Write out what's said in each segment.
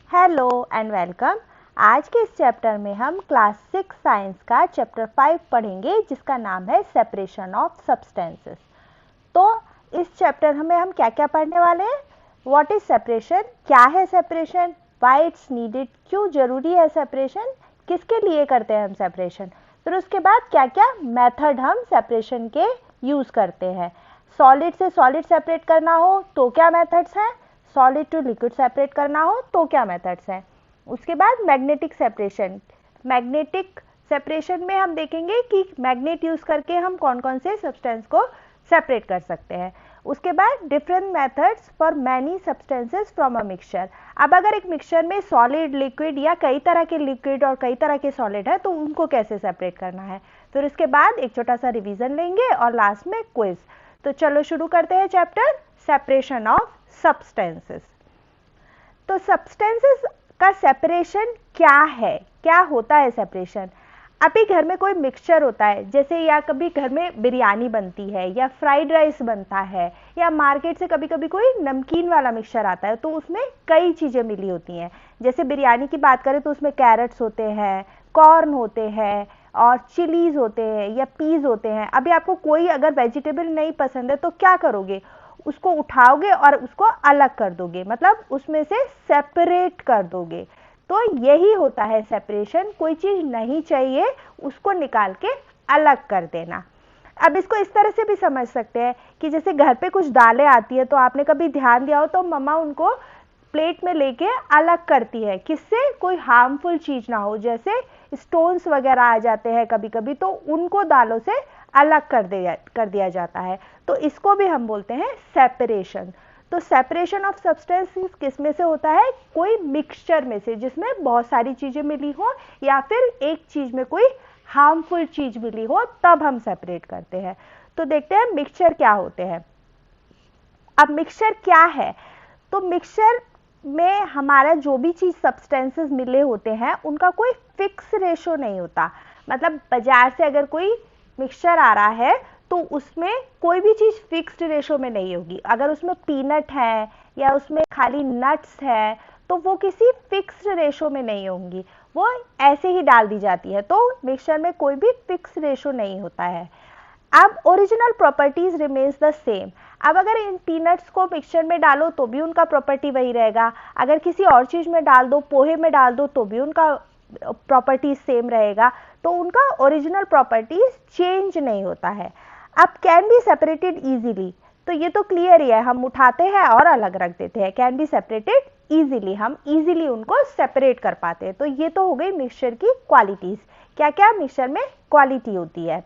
Hello and welcome. आज के इस चैप्टर में हम क्लास 6 साइंस का चैप्टर 5 पढ़ेंगे जिसका नाम है सेपरेशन ऑफ सब्सटेंसेस। तो इस चैप्टर में हम क्या क्या पढ़ने वाले हैं? व्हाट इज सेपरेशन, क्या है सेपरेशन, व्हाई इट्स नीडेड, क्यों जरूरी है सेपरेशन, किसके लिए करते हैं हम सेपरेशन, फिर उसके बाद क्या क्या मेथड हम सेपरेशन के यूज़ करते हैं। सॉलिड से सॉलिड सेपरेट करना हो तो क्या मेथड्स हैं, सॉलिड टू लिक्विड सेपरेट करना हो तो क्या मेथड्स हैं। उसके बाद मैग्नेटिक सेपरेशन, मैग्नेटिक सेपरेशन में हम देखेंगे कि मैग्नेट यूज़ करके हम कौन कौन से सब्सटेंस को सेपरेट कर सकते हैं। उसके बाद different methods for many substances from a mixture. अब अगर एक मिक्सचर में सॉलिड, लिक्विड या कई तरह के लिक्विड और कई तरह के सॉलिड है तो उनको कैसे सेपरेट करना है। फिर उसके बाद एक छोटा सा रिवीजन लेंगे और लास्ट में क्विज। तो चलो शुरू करते हैं चैप्टर सेपरेशन ऑफ सब्सटेंसेस। तो सब्सटेंसेस का सेपरेशन क्या है, क्या होता है सेपरेशन। अभी घर में कोई मिक्सचर होता है, जैसे या कभी घर में बिरयानी बनती है या फ्राइड राइस बनता है या मार्केट से कभी कभी कोई नमकीन वाला मिक्सचर आता है तो उसमें कई चीज़ें मिली होती हैं। जैसे बिरयानी की बात करें तो उसमें कैरेट्स होते हैं, कॉर्न होते हैं और चिलीज होते हैं या पीज होते हैं। अभी आपको कोई अगर वेजिटेबल नहीं पसंद है तो क्या करोगे, उसको उठाओगे और उसको अलग कर दोगे, मतलब उसमें से सेपरेट कर दोगे। तो यही होता है सेपरेशन, कोई चीज नहीं चाहिए उसको निकाल के अलग कर देना। अब इसको इस तरह से भी समझ सकते हैं कि जैसे घर पे कुछ दालें आती है तो आपने कभी ध्यान दिया हो तो मम्मा उनको प्लेट में लेके अलग करती है, किससे, कोई हार्मफुल चीज ना हो, जैसे स्टोन्स वगैरह आ जाते हैं कभी कभी तो उनको दालों से अलग कर दिया जाता है। तो इसको भी हम बोलते हैं सेपरेशन। तो सेपरेशन ऑफ सब्सटेंसेस किस में से होता है, कोई मिक्सचर में से जिसमें बहुत सारी चीजें मिली हो या फिर एक चीज में कोई हार्मफुल चीज मिली हो तब हम सेपरेट करते हैं। तो देखते हैं मिक्सचर क्या होते हैं। अब मिक्सचर क्या है, तो मिक्सचर में हमारा जो भी चीज सब्सटेंसेस मिले होते हैं उनका कोई फिक्स रेशो नहीं होता। मतलब बाजार से अगर कोई मिक्सचर आ रहा है तो उसमें कोई भी चीज फिक्स्ड रेशो में नहीं होगी। अगर उसमें पीनट है या उसमें खाली नट्स है तो वो किसी फिक्स्ड रेशो में नहीं होंगी, वो ऐसे ही डाल दी जाती है। तो मिक्सचर में कोई भी फिक्स रेशो नहीं होता है। अब original properties remains the same. अब अगर इन पीनट्स को मिक्सचर में डालो तो भी उनका प्रॉपर्टी वही रहेगा, अगर किसी और चीज में डाल दो, पोहे में डाल दो तो भी उनका प्रॉपर्टीज सेम रहेगा। तो उनका ओरिजिनल प्रॉपर्टीज चेंज नहीं होता है। अब कैन बी सेपरेटेड इजीली, तो ये तो क्लियर ही है, हम उठाते हैं और अलग रख देते हैं। कैन बी सेपरेटेड इजीली, हम इजीली उनको सेपरेट कर पाते हैं। तो ये तो हो गई मिक्सचर की क्वालिटीज, क्या क्या मिक्सचर में क्वालिटी होती है।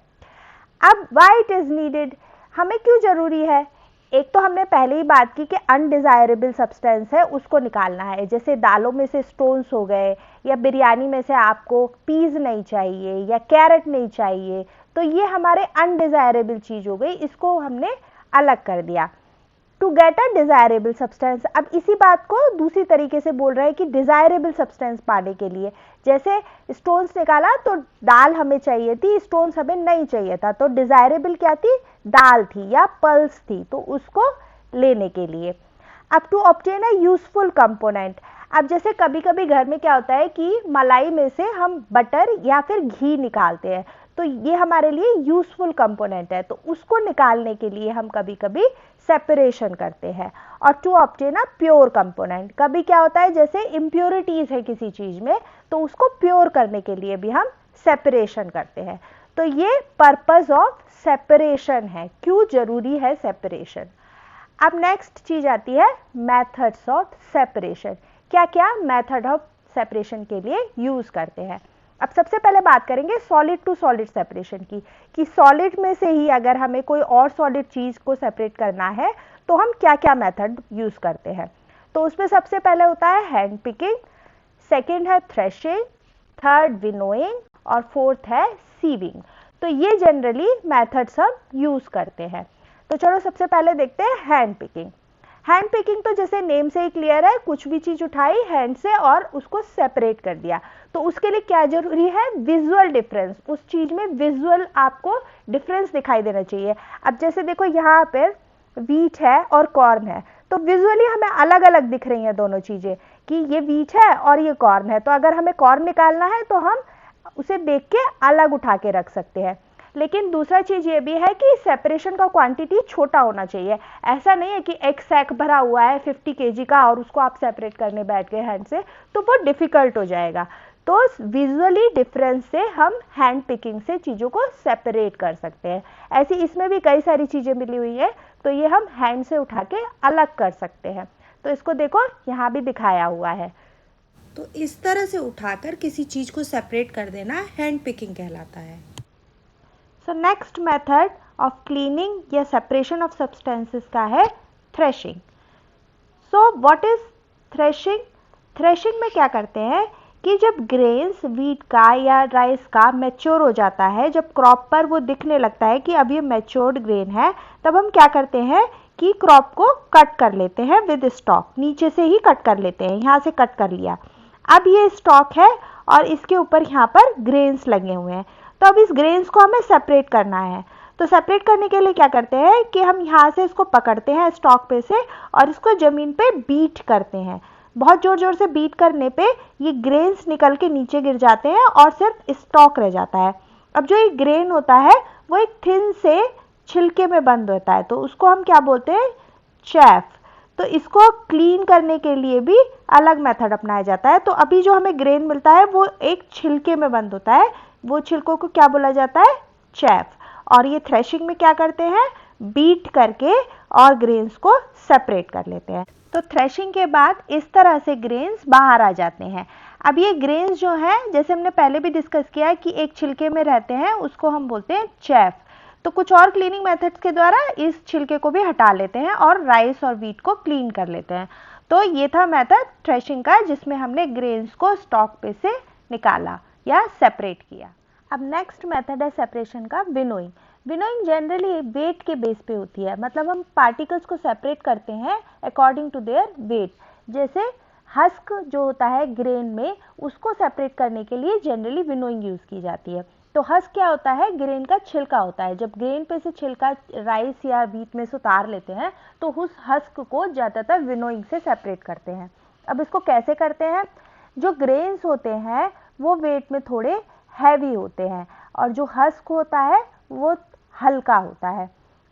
अब व्हाई इट इज नीडेड, हमें क्यों जरूरी है। एक तो हमने पहले ही बात की कि अनडिजायरेबल सब्सटेंस है उसको निकालना है, जैसे दालों में से स्टोन्स हो गए या बिरयानी में से आपको पीज नहीं चाहिए या कैरेट नहीं चाहिए, तो ये हमारे अनडिजायरेबल चीज हो गई, इसको हमने अलग कर दिया। To get a desirable substance, अब इसी बात को दूसरी तरीके से बोल रहे हैं कि डिजायरेबल सब्सटेंस पाने के लिए, जैसे स्टोन्स निकाला तो दाल हमें चाहिए थी, स्टोन्स हमें नहीं चाहिए था, तो डिजायरेबल क्या थी, दाल थी या पल्स थी, तो उसको लेने के लिए। अब to obtain a useful component, अब जैसे कभी कभी घर में क्या होता है कि मलाई में से हम बटर या फिर घी निकालते हैं, तो ये हमारे लिए यूजफुल कंपोनेंट है, तो उसको निकालने के लिए हम कभी कभी सेपरेशन करते हैं। और to obtain a pure component, कभी क्या होता है जैसे इम्प्योरिटीज है किसी चीज में तो उसको प्योर करने के लिए भी हम सेपरेशन करते हैं। तो ये पर्पस ऑफ सेपरेशन है, क्यों जरूरी है सेपरेशन। अब नेक्स्ट चीज आती है मेथड्स ऑफ सेपरेशन, क्या क्या मेथड ऑफ सेपरेशन के लिए यूज करते हैं। अब सबसे पहले बात करेंगे सॉलिड टू सॉलिड सेपरेशन की, कि सॉलिड में से ही अगर हमें कोई और सॉलिड चीज को सेपरेट करना है तो हम क्या क्या मेथड यूज करते हैं। तो उसमें सबसे पहले होता है हैंड पिकिंग, सेकेंड है थ्रेशिंग, थर्ड विनोइंग और फोर्थ है सीविंग। तो ये जनरली मेथड्स हम यूज करते हैं। तो चलो सबसे पहले देखते हैं हैंड पिकिंग। हैंड पिकिंग तो जैसे नेम से ही क्लियर है, कुछ भी चीज उठाई हैंड से और उसको सेपरेट कर दिया। तो उसके लिए क्या जरूरी है, विजुअल डिफरेंस, उस चीज में विजुअल आपको डिफरेंस दिखाई देना चाहिए। अब जैसे देखो यहाँ पे व्हीट है और कॉर्न है, तो विजुअली हमें अलग अलग दिख रही हैं दोनों चीज़ें कि ये व्हीट है और ये कॉर्न है। तो अगर हमें कॉर्न निकालना है तो हम उसे देख के अलग उठा के रख सकते हैं। लेकिन दूसरा चीज़ ये भी है कि सेपरेशन का क्वांटिटी छोटा होना चाहिए। ऐसा नहीं है कि एक सैक भरा हुआ है 50 kg का और उसको आप सेपरेट करने बैठ गए हैंड से, तो वो डिफ़िकल्ट हो जाएगा। तो विजुअली डिफरेंस से हम हैंड पिकिंग से चीज़ों को सेपरेट कर सकते हैं। ऐसी इसमें भी कई सारी चीज़ें मिली हुई है, तो ये हम हैंड से उठा के अलग कर सकते हैं। तो इसको देखो यहाँ भी दिखाया हुआ है। तो इस तरह से उठाकर किसी चीज़ को सेपरेट कर देना हैंड पिकिंग कहलाता है। So next method of cleaning या सेपरेशन ऑफ सब्सटेंसेस का है threshing. So what is threshing? Threshing में क्या करते हैं कि जब ग्रेन्स व्हीट का या राइस का मैच्योर हो जाता है, जब क्रॉप पर वो दिखने लगता है कि अब ये मैच्योर्ड ग्रेन है, तब हम क्या करते हैं कि क्रॉप को कट कर लेते हैं विद स्टॉक। नीचे से ही कट कर लेते हैं, यहाँ से कट कर लिया। अब ये स्टॉक है और इसके ऊपर यहाँ पर ग्रेन्स लगे हुए हैं। तो अब इस ग्रेन्स को हमें सेपरेट करना है। तो सेपरेट करने के लिए क्या करते हैं कि हम यहाँ से इसको पकड़ते हैं स्टॉक पे से और इसको ज़मीन पे बीट करते हैं। बहुत ज़ोर ज़ोर से बीट करने पे ये ग्रेन्स निकल के नीचे गिर जाते हैं और सिर्फ स्टॉक रह जाता है। अब जो ये ग्रेन होता है वो एक थिन से छिलके में बंद होता है, तो उसको हम क्या बोलते हैं? चैफ। तो इसको क्लीन करने के लिए भी अलग मेथड अपनाया जाता है। तो अभी जो हमें ग्रेन मिलता है वो एक छिलके में बंद होता है, वो छिलकों को क्या बोला जाता है? चैफ। और ये थ्रेशिंग में क्या करते हैं? बीट करके और ग्रेन्स को सेपरेट कर लेते हैं। तो थ्रेशिंग के बाद इस तरह से ग्रेन्स बाहर आ जाते हैं। अब ये ग्रेन्स जो हैं, जैसे हमने पहले भी डिस्कस किया है कि एक छिलके में रहते हैं, उसको हम बोलते हैं चैफ। तो कुछ और क्लीनिंग मेथड्स के द्वारा इस छिलके को भी हटा लेते हैं और राइस और व्हीट को क्लीन कर लेते हैं। तो ये था मेथड थ्रेशिंग का, जिसमें हमने ग्रेन्स को स्टॉक पे से निकाला या सेपरेट किया। अब नेक्स्ट मेथड है सेपरेशन का विनोइंग। विनोइंग जनरली वेट के बेस पे होती है, मतलब हम पार्टिकल्स को सेपरेट करते हैं अकॉर्डिंग टू देयर वेट। जैसे हस्क जो होता है ग्रेन में, उसको सेपरेट करने के लिए जनरली विनोइंग यूज़ की जाती है। तो हस्क क्या होता है? ग्रेन का छिलका होता है। जब ग्रेन पे से छिलका राइस या व्हीट में से उतार लेते हैं तो उस हस्क को ज़्यादातर विनोइंग से सेपरेट करते हैं। अब इसको कैसे करते हैं? जो ग्रेन्स होते हैं वो वेट में थोड़े हैवी होते हैं और जो हस्क होता है वो हल्का होता है।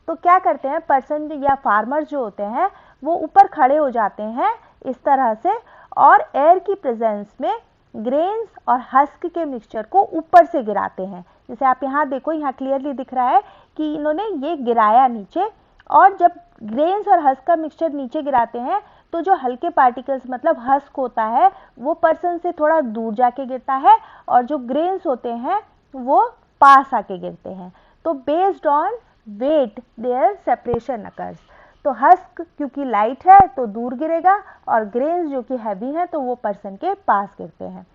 तो क्या करते हैं पर्सन या फार्मर जो होते हैं वो ऊपर खड़े हो जाते हैं इस तरह से और एयर की प्रेजेंस में ग्रेन्स और हस्क के मिक्सचर को ऊपर से गिराते हैं। जैसे आप यहाँ देखो, यहाँ क्लियरली दिख रहा है कि इन्होंने ये गिराया नीचे, और जब ग्रेन्स और हस्क का मिक्सचर नीचे गिराते हैं तो जो हल्के पार्टिकल्स मतलब हस्क होता है वो पर्सन से थोड़ा दूर जाके गिरता है और जो ग्रेन्स होते हैं वो पास आके गिरते हैं। तो based on weight their separation occurs. तो हस्क क्योंकि लाइट है तो दूर गिरेगा और ग्रेन्स जो कि हैवी हैं तो वो पर्सन के पास गिरते हैं।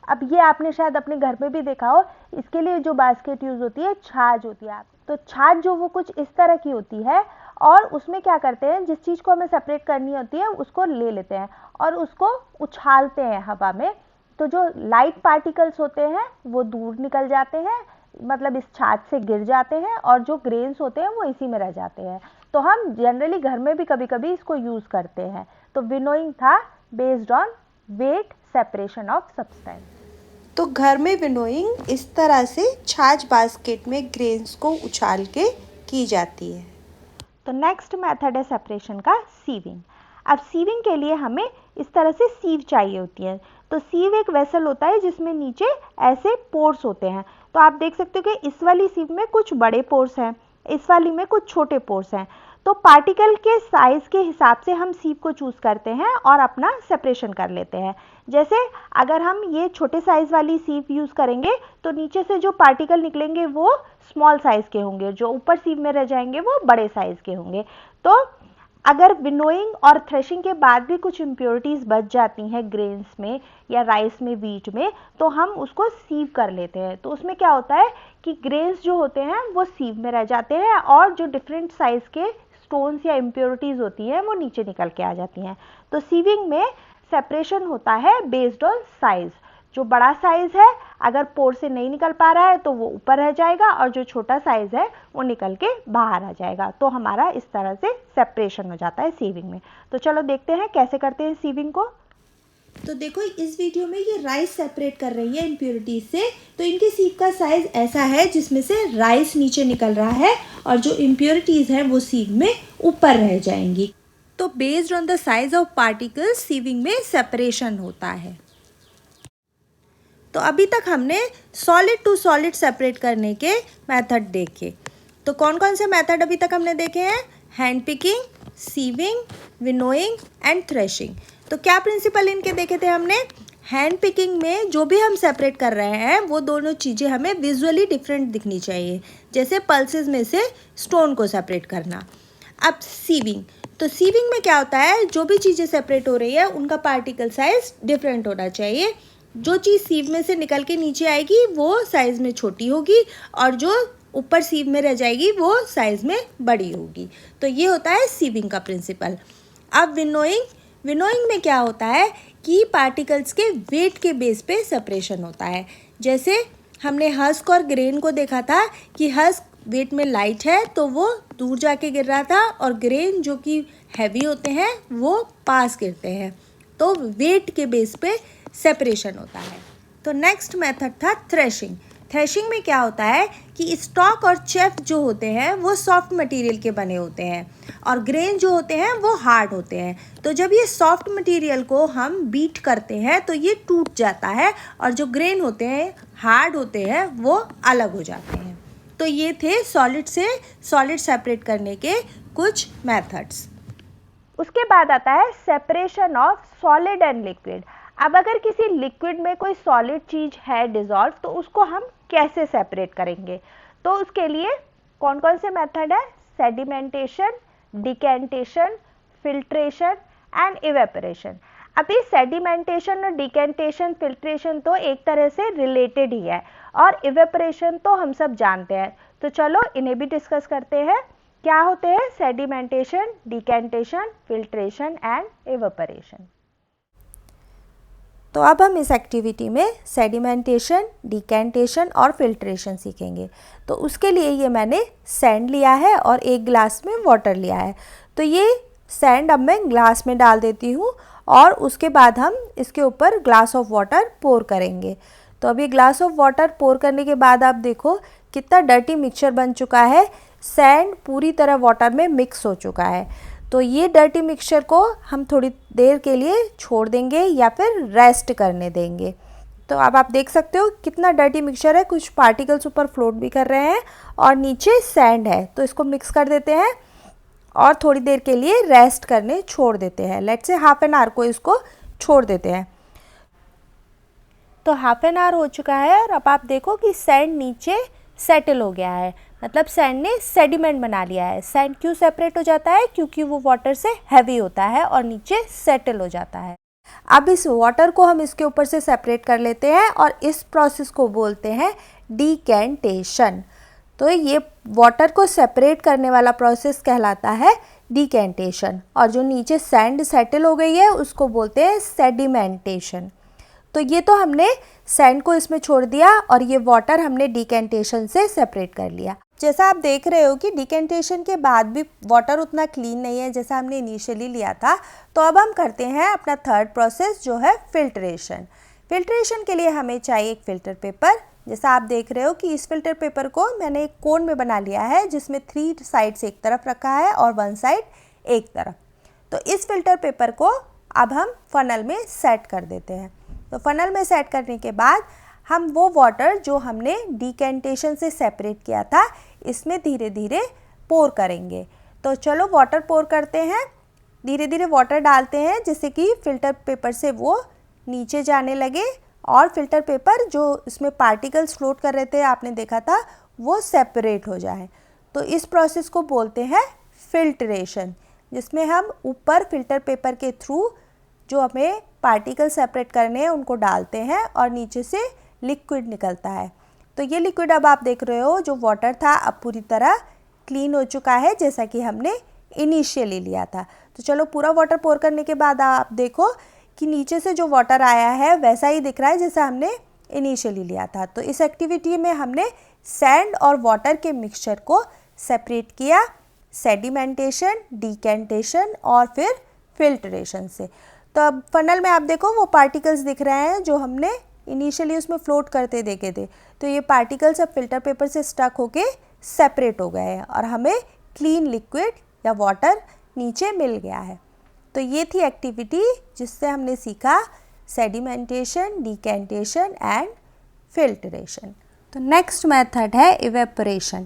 अब ये आपने शायद अपने घर में भी देखा हो, इसके लिए जो बास्केट यूज़ होती है छाछ होती है। तो छाछ जो वो कुछ इस तरह की होती है और उसमें क्या करते हैं, जिस चीज़ को हमें सेपरेट करनी होती है उसको ले लेते हैं और उसको उछालते हैं हवा में। तो जो लाइट पार्टिकल्स होते हैं वो दूर निकल जाते हैं, मतलब इस छाछ से गिर जाते हैं, और जो ग्रेन्स होते हैं वो इसी में रह जाते हैं। तो हम जनरली घर में भी कभी कभी इसको यूज़ करते हैं। तो विनोइंग था based on weight separation of substance. तो घर में विनोइंग इस तरह से छाछ बास्केट में ग्रेन्स को उछाल के की जाती है। तो नेक्स्ट मेथड है सेपरेशन का सीविंग। अब सीविंग के लिए हमें इस तरह से सीव चाहिए होती है। तो सीव एक वेसल होता है जिसमें नीचे ऐसे पोर्स होते हैं। तो आप देख सकते हो कि इस वाली सीव में कुछ बड़े पोर्स हैं, इस वाली में कुछ छोटे पोर्स हैं। तो पार्टिकल के साइज़ के हिसाब से हम सीव को चूज़ करते हैं और अपना सेपरेशन कर लेते हैं। जैसे अगर हम ये छोटे साइज़ वाली सीव यूज़ करेंगे तो नीचे से जो पार्टिकल निकलेंगे वो स्मॉल साइज़ के होंगे, जो ऊपर सीव में रह जाएंगे वो बड़े साइज़ के होंगे। तो अगर विनोइंग और थ्रेशिंग के बाद भी कुछ इम्प्योरिटीज़ बच जाती हैं ग्रेन्स में या राइस में, व्हीट में, तो हम उसको सीव कर लेते हैं। तो उसमें क्या होता है कि ग्रेन्स जो होते हैं वो सीव में रह जाते हैं और जो डिफरेंट साइज़ के स्टोन्स या इम्प्योरिटीज़ होती हैं वो नीचे निकल के आ जाती हैं। तो सीविंग में सेपरेशन होता है बेस्ड ऑन साइज़। जो बड़ा साइज़ है अगर पोर से नहीं निकल पा रहा है तो वो ऊपर रह जाएगा और जो छोटा साइज़ है वो निकल के बाहर आ जाएगा। तो हमारा इस तरह से सेपरेशन हो जाता है सीविंग में। तो चलो देखते हैं कैसे करते हैं सीविंग को। तो देखो इस वीडियो में ये राइस सेपरेट कर रही है इम्प्योरिटीज से। तो इनके सीव का साइज ऐसा है जिसमें से राइस नीचे निकल रहा है और जो इम्प्योरिटीज हैं वो सीव में ऊपर रह जाएंगी। तो based on the size of particles sieving में सेपरेशन होता है। तो अभी तक हमने सॉलिड टू सॉलिड सेपरेट करने के मेथड देखे। तो कौन कौन से मेथड अभी तक हमने देखे हैं? Hand picking, sieving, winnowing and threshing. तो क्या प्रिंसिपल इनके देखे थे हमने? हैंड पिकिंग में जो भी हम सेपरेट कर रहे हैं वो दोनों चीज़ें हमें विजुअली डिफरेंट दिखनी चाहिए, जैसे पल्सेस में से स्टोन को सेपरेट करना। अब सीविंग, तो सीविंग में क्या होता है, जो भी चीज़ें सेपरेट हो रही है उनका पार्टिकल साइज डिफरेंट होना चाहिए। जो चीज़ सीव में से निकल के नीचे आएगी वो साइज़ में छोटी होगी और जो ऊपर सीव में रह जाएगी वो साइज़ में बड़ी होगी। तो ये होता है सीविंग का प्रिंसिपल। अब विनोइंग में क्या होता है कि पार्टिकल्स के वेट के बेस पे सेपरेशन होता है। जैसे हमने हस्क और ग्रेन को देखा था कि हस्क वेट में लाइट है तो वो दूर जाके गिर रहा था और ग्रेन जो कि हैवी होते हैं वो पास गिरते हैं। तो वेट के बेस पे सेपरेशन होता है। तो नेक्स्ट मेथड था थ्रेशिंग। थ्रेशिंग में क्या होता है कि स्टॉक और चेफ जो होते हैं वो सॉफ्ट मटेरियल के बने होते हैं और ग्रेन जो होते हैं वो हार्ड होते हैं। तो जब ये सॉफ्ट मटेरियल को हम बीट करते हैं तो ये टूट जाता है और जो ग्रेन होते हैं हार्ड होते हैं वो अलग हो जाते हैं। तो ये थे सॉलिड से सॉलिड सेपरेट करने के कुछ मेथड्स। उसके बाद आता है separation of solid and liquid. अब अगर किसी लिक्विड में कोई सॉलिड चीज़ है डिज़ोल्व तो उसको हम कैसे सेपरेट करेंगे? तो उसके लिए कौन कौन से मेथड है? Sedimentation, decantation, filtration and evaporation. अभी सेडिमेंटेशन और डिकेंटेशन, फिल्ट्रेशन तो एक तरह से रिलेटेड ही है और इवेपोरेशन तो हम सब जानते हैं। तो चलो इन्हें भी डिस्कस करते हैं। क्या होते हैं sedimentation, decantation, filtration and evaporation? तो अब हम इस एक्टिविटी में सेडिमेंटेशन, डिकेंटेशन और फिल्ट्रेशन सीखेंगे। तो उसके लिए ये मैंने सैंड लिया है और एक ग्लास में वाटर लिया है। तो ये सैंड अब मैं ग्लास में डाल देती हूँ और उसके बाद हम इसके ऊपर ग्लास ऑफ वाटर पोर करेंगे। तो अभी ग्लास ऑफ वाटर पोर करने के बाद आप देखो कितना डर्टी मिक्सचर बन चुका है। सैंड पूरी तरह वाटर में मिक्स हो चुका है। तो ये डर्टी मिक्सचर को हम थोड़ी देर के लिए छोड़ देंगे या फिर रेस्ट करने देंगे। तो अब आप देख सकते हो कितना डर्टी मिक्सचर है, कुछ पार्टिकल्स ऊपर फ्लोट भी कर रहे हैं और नीचे सैंड है। तो इसको मिक्स कर देते हैं और थोड़ी देर के लिए रेस्ट करने छोड़ देते हैं। Let's say half an hour को इसको छोड़ देते हैं। तो हाफ एन आवर हो चुका है और अब आप देखो कि सैंड नीचे सेटल हो गया है, मतलब सैंड ने सेडिमेंट बना लिया है। सैंड क्यों सेपरेट हो जाता है? क्योंकि वो वाटर से हैवी होता है और नीचे सेटल हो जाता है। अब इस वाटर को हम इसके ऊपर से सेपरेट कर लेते हैं और इस प्रोसेस को बोलते हैं डिकेंटेशन। तो ये वाटर को सेपरेट करने वाला प्रोसेस कहलाता है डिकेंटेशन और जो नीचे सैंड सेटल हो गई है उसको बोलते हैं सेडिमेंटेशन। तो ये तो हमने सैंड को इसमें छोड़ दिया और ये वाटर हमने डिकेंटेशन से सेपरेट कर लिया। जैसा आप देख रहे हो कि डिकेंटेशन के बाद भी वाटर उतना क्लीन नहीं है जैसा हमने इनिशियली लिया था। तो अब हम करते हैं अपना थर्ड प्रोसेस जो है फिल्ट्रेशन। फिल्ट्रेशन के लिए हमें चाहिए एक फ़िल्टर पेपर। जैसा आप देख रहे हो कि इस फिल्टर पेपर को मैंने एक कोन में बना लिया है जिसमें 3 साइड्स एक तरफ रखा है और 1 साइड एक तरफ। तो इस फिल्टर पेपर को अब हम फनल में सेट कर देते हैं। तो फनल में सेट करने के बाद हम वो वाटर जो हमने डिकेंटेशन से सेपरेट किया था इसमें धीरे धीरे पोर करेंगे। तो चलो वाटर पोर करते हैं। धीरे धीरे वाटर डालते हैं जिससे कि फ़िल्टर पेपर से वो नीचे जाने लगे और फ़िल्टर पेपर जो इसमें पार्टिकल्स फ्लोट कर रहे थे आपने देखा था वो सेपरेट हो जाए। तो इस प्रोसेस को बोलते हैं फिल्ट्रेशन, जिसमें हम ऊपर फ़िल्टर पेपर के थ्रू जो हमें पार्टिकल सेपरेट करने हैं उनको डालते हैं और नीचे से लिक्विड निकलता है। तो ये लिक्विड अब आप देख रहे हो जो वाटर था अब पूरी तरह क्लीन हो चुका है जैसा कि हमने इनिशियली लिया था। तो चलो पूरा वाटर पोर करने के बाद आप देखो कि नीचे से जो वाटर आया है वैसा ही दिख रहा है जैसा हमने इनिशियली लिया था। तो इस एक्टिविटी में हमने सैंड और वाटर के मिक्सचर को सेपरेट किया सेडिमेंटेशन, डिकेंटेशन और फिर फिल्ट्रेशन से। तो अब फनल में आप देखो वो पार्टिकल्स दिख रहे हैं जो हमने इनिशियली उसमें फ्लोट करते देखे थे। तो ये पार्टिकल्स अब फिल्टर पेपर से स्टक होके सेपरेट हो गए हैं और हमें क्लीन लिक्विड या वाटर नीचे मिल गया है। तो ये थी एक्टिविटी जिससे हमने सीखा सेडिमेंटेशन, डिकेंटेशन एंड फिल्ट्रेशन। तो नेक्स्ट मेथड है इवेपोरेशन।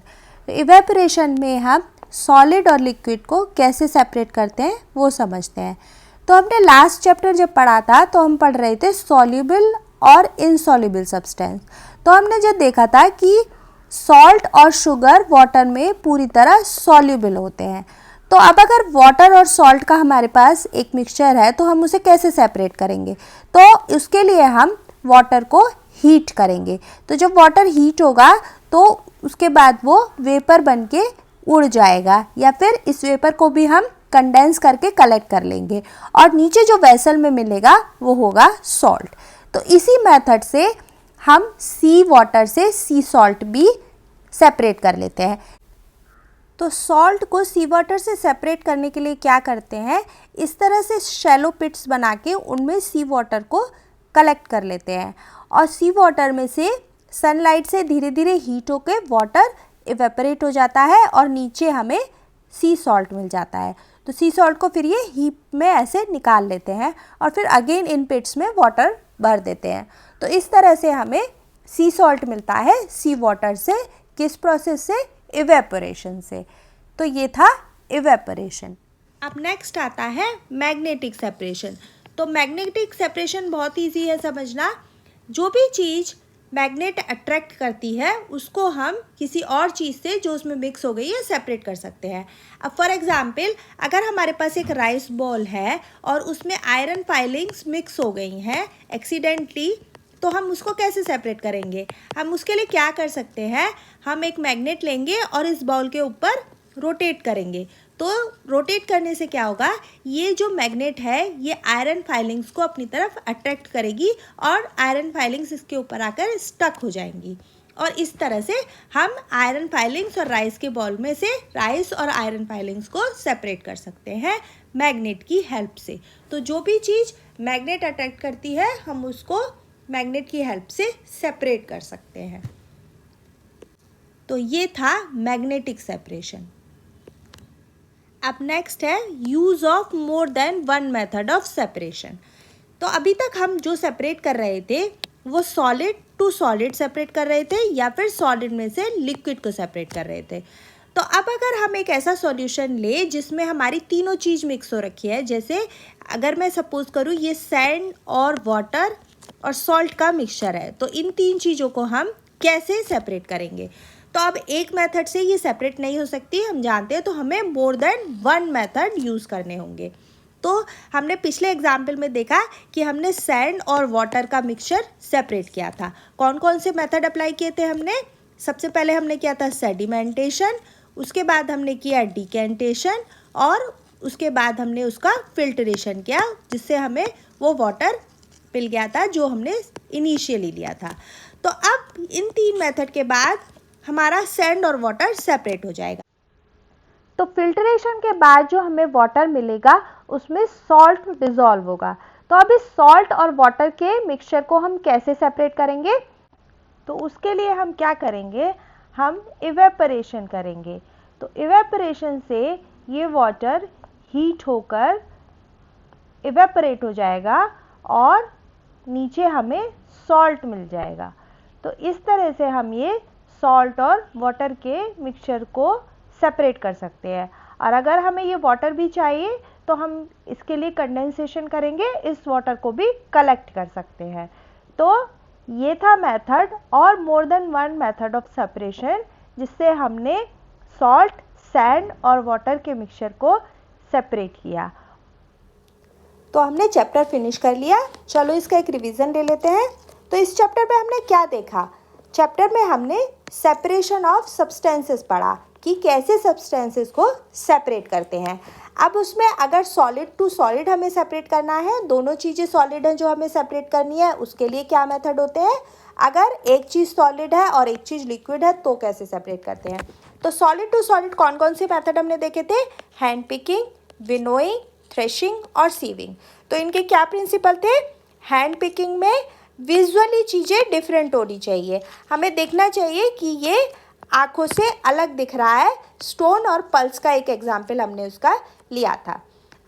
तो इवेपोरेशन में हम सॉलिड और लिक्विड को कैसे सेपरेट करते हैं वो समझते हैं। तो हमने लास्ट चैप्टर जब पढ़ा था तो हम पढ़ रहे थे सॉल्युबल और इनसॉल्युबल सब्सटेंस। तो हमने जब देखा था कि सॉल्ट और शुगर वाटर में पूरी तरह सॉल्युबल होते हैं। तो अब अगर वाटर और सॉल्ट का हमारे पास एक मिक्सचर है तो हम उसे कैसे सेपरेट करेंगे? तो उसके लिए हम वाटर को हीट करेंगे। तो जब वाटर हीट होगा तो उसके बाद वो वेपर बनके उड़ जाएगा या फिर इस वेपर को भी हम कंडेंस करके कलेक्ट कर लेंगे और नीचे जो वेसल में मिलेगा वो होगा सॉल्ट। तो इसी मेथड से हम सी वाटर से सी सॉल्ट भी सेपरेट कर लेते हैं। तो सॉल्ट को सी वाटर से सेपरेट करने के लिए क्या करते हैं, इस तरह से शैलो पिट्स बना के उनमें सी वाटर को कलेक्ट कर लेते हैं और सी वाटर में से सनलाइट से धीरे धीरे हीट होकर वाटर इवेपोरेट हो जाता है और नीचे हमें सी सॉल्ट मिल जाता है। तो सी सॉल्ट को फिर ये हीप में ऐसे निकाल लेते हैं और फिर अगेन इन पिट्स में वाटर भर देते हैं। तो इस तरह से हमें सी सॉल्ट मिलता है सी वाटर से। किस प्रोसेस से? इवेपोरेशन से। तो ये था इवेपोरेशन। अब नेक्स्ट आता है मैग्नेटिक सेपरेशन। तो मैग्नेटिक सेपरेशन बहुत ईजी है समझना। जो भी चीज़ मैग्नेट अट्रैक्ट करती है उसको हम किसी और चीज़ से जो उसमें मिक्स हो गई है सेपरेट कर सकते हैं। अब फॉर एग्जांपल अगर हमारे पास एक राइस बॉल है और उसमें आयरन फाइलिंग्स मिक्स हो गई हैं एक्सीडेंटली, तो हम उसको कैसे सेपरेट करेंगे? हम उसके लिए क्या कर सकते हैं, हम एक मैग्नेट लेंगे और इस बॉल के ऊपर रोटेट करेंगे। तो रोटेट करने से क्या होगा, ये जो मैग्नेट है ये आयरन फाइलिंग्स को अपनी तरफ अट्रैक्ट करेगी और आयरन फाइलिंग्स इसके ऊपर आकर स्टक हो जाएंगी और इस तरह से हम आयरन फाइलिंग्स और राइस के बॉल में से राइस और आयरन फाइलिंग्स को सेपरेट कर सकते हैं मैग्नेट की हेल्प से। तो जो भी चीज़ मैग्नेट अट्रैक्ट करती है हम उसको मैग्नेट की हेल्प से सेपरेट कर सकते हैं। तो ये था मैग्नेटिक सेपरेशन। अब नेक्स्ट है use of more than one method of separation. तो अभी तक हम जो सेपरेट कर रहे थे वो सॉलिड टू सॉलिड सेपरेट कर रहे थे या फिर सॉलिड में से लिक्विड को सेपरेट कर रहे थे। तो अब अगर हम एक ऐसा सॉल्यूशन ले जिसमें हमारी तीनों चीज़ मिक्स हो रखी है, जैसे अगर मैं सपोज करूँ ये सैंड और वाटर और सॉल्ट का मिक्सचर है, तो इन तीन चीज़ों को हम कैसे सेपरेट करेंगे? तो अब एक मेथड से ये सेपरेट नहीं हो सकती, हम जानते हैं, तो हमें more than one method use करने होंगे। तो हमने पिछले एग्जाम्पल में देखा कि हमने सैंड और वाटर का मिक्सचर सेपरेट किया था। कौन कौन से मेथड अप्लाई किए थे हमने? सबसे पहले हमने किया था सेडिमेंटेशन, उसके बाद हमने किया डिकेंटेशन और उसके बाद हमने उसका फिल्ट्रेशन किया जिससे हमें वो वाटर मिल गया था जो हमने इनिशियली लिया था। तो अब इन तीन मेथड के बाद हमारा सैंड और वाटर सेपरेट हो जाएगा। तो फिल्ट्रेशन के बाद जो हमें वाटर मिलेगा उसमें सॉल्ट डिसॉल्व होगा। तो अब इस सॉल्ट और वाटर के मिक्सचर को हम कैसे सेपरेट करेंगे? तो उसके लिए हम क्या करेंगे, हम इवेपोरेशन करेंगे। तो इवेपोरेशन से ये वाटर हीट होकर इवेपोरेट हो जाएगा और नीचे हमें सॉल्ट मिल जाएगा। तो इस तरह से हम ये सॉल्ट और वाटर के मिक्सचर को सेपरेट कर सकते हैं। और अगर हमें ये वाटर भी चाहिए तो हम इसके लिए कंडेंसेशन करेंगे, इस वाटर को भी कलेक्ट कर सकते हैं। तो ये था मेथड और more than one method of separation जिससे हमने सॉल्ट, सैंड और वाटर के मिक्सचर को सेपरेट किया। तो हमने चैप्टर फिनिश कर लिया। चलो इसका एक रिवीजन ले लेते हैं। तो इस चैप्टर में हमने क्या देखा? चैप्टर में हमने सेपरेशन ऑफ सब्सटेंसेस पढ़ा कि कैसे सब्सटेंसेस को सेपरेट करते हैं। अब उसमें अगर सॉलिड टू सॉलिड हमें सेपरेट करना है, दोनों चीज़ें सॉलिड हैं जो हमें सेपरेट करनी है, उसके लिए क्या मेथड होते हैं? अगर एक चीज़ सॉलिड है और एक चीज़ लिक्विड है तो कैसे सेपरेट करते हैं? तो सॉलिड टू सॉलिड कौन कौन से मेथड हमने देखे थे? हैंड पिकिंग, विनोइंग, थ्रेशिंग और सीविंग। तो इनके क्या प्रिंसिपल थे? हैंड पिकिंग में विजुअली चीज़ें डिफरेंट होनी चाहिए, हमें देखना चाहिए कि ये आँखों से अलग दिख रहा है। स्टोन और पल्स का एक एग्जाम्पल हमने उसका लिया था।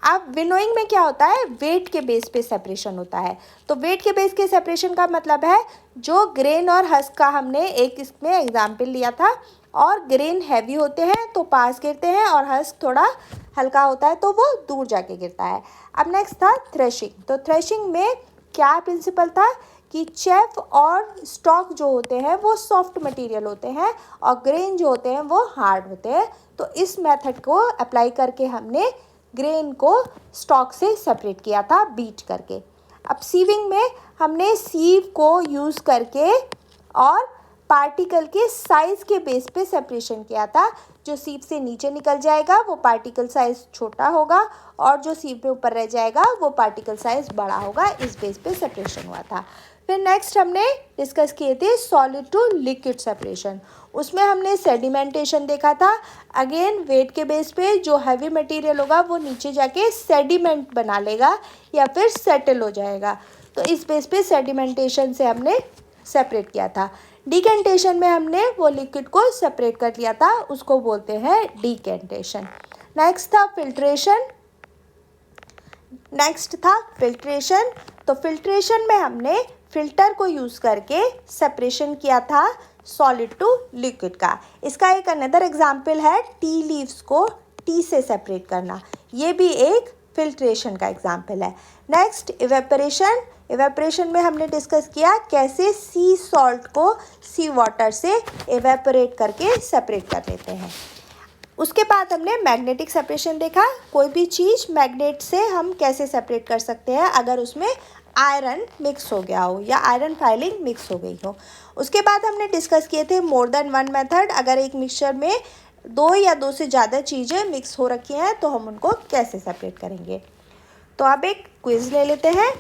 अब विनोइंग में क्या होता है? वेट के बेस पे सेपरेशन होता है। तो वेट के बेस के सेपरेशन का मतलब है जो ग्रेन और हस्क का हमने एक इसमें एग्जाम्पल लिया था, और ग्रेन हैवी होते हैं तो पास गिरते हैं और हस्क थोड़ा हल्का होता है तो वो दूर जाके गिरता है। अब नेक्स्ट था थ्रेशिंग। तो थ्रेशिंग में क्या प्रिंसिपल था कि चेफ और स्टॉक जो होते हैं वो सॉफ्ट मटेरियल होते हैं और ग्रेन जो होते हैं वो हार्ड होते हैं। तो इस मेथड को अप्लाई करके हमने ग्रेन को स्टॉक से सेपरेट किया था बीट करके। अब सीविंग में हमने सीव को यूज़ करके और पार्टिकल के साइज़ के बेस पे सेपरेशन किया था। जो सीव से नीचे निकल जाएगा वो पार्टिकल साइज़ छोटा होगा और जो सीव पे ऊपर रह जाएगा वो पार्टिकल साइज़ बड़ा होगा। इस बेस पे सेपरेशन हुआ था। फिर नेक्स्ट हमने डिस्कस किए थे सॉलिड टू लिक्विड सेपरेशन। उसमें हमने सेडिमेंटेशन देखा था। अगेन वेट के बेस पे जो हैवी मटेरियल होगा वो नीचे जाके सेडिमेंट बना लेगा या फिर सेटल हो जाएगा। तो इस बेस पे सेडिमेंटेशन से हमने सेपरेट किया था। डिकेंटेशन में हमने वो लिक्विड को सेपरेट कर लिया था, उसको बोलते हैं डिकेंटेशन। नेक्स्ट था फिल्ट्रेशन। तो फिल्ट्रेशन में हमने फिल्टर को यूज़ करके सेपरेशन किया था सॉलिड टू लिक्विड का। इसका एक अनदर एग्जाम्पल है टी लीव्स को टी से सेपरेट करना, ये भी एक फिल्ट्रेशन का एग्जाम्पल है। नेक्स्ट इवेपोरेशन में हमने डिस्कस किया कैसे सी सॉल्ट को सी वाटर से इवेपोरेट करके सेपरेट कर लेते हैं। उसके बाद हमने मैग्नेटिक सेपरेशन देखा, कोई भी चीज़ मैग्नेट से हम कैसे सेपरेट कर सकते हैं अगर उसमें आयरन मिक्स हो गया हो या आयरन फाइलिंग मिक्स हो गई हो। उसके बाद हमने डिस्कस किए थे मोर देन वन मेथड, अगर एक मिक्सचर में दो या दो से ज़्यादा चीज़ें मिक्स हो रखी हैं तो हम उनको कैसे सेपरेट करेंगे। तो अब एक क्विज ले लेते हैं।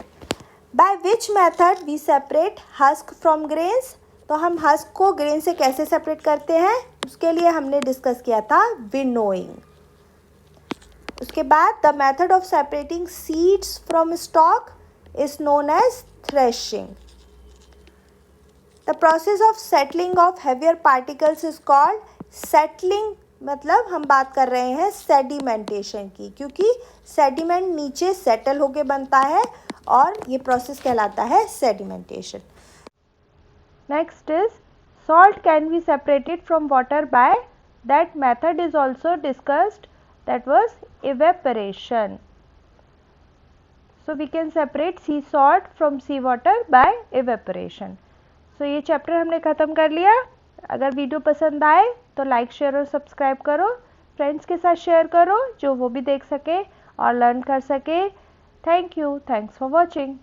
By which method we separate husk from grains. तो हम हस्क को ग्रेन से कैसे सेपरेट करते हैं, उसके लिए हमने डिस्कस किया था विनोइंग। उसके बाद the method of separating seeds from stock is known as threshing. The process of settling of heavier particles is called settling। मतलब हम बात कर रहे हैं सेडिमेंटेशन की, क्योंकि सेडिमेंट नीचे सेटल होके बनता है और ये प्रोसेस कहलाता है sedimentation. Next is salt can be separated from water by that method is also discussed, that was evaporation. So we can separate sea salt from sea water by evaporation. So ये chapter हमने ख़त्म कर लिया। अगर video पसंद आए तो like share और सब्सक्राइब करो, फ्रेंड्स के साथ शेयर करो जो वो भी देख सके और लर्न कर सके। Thank you, thanks for watching.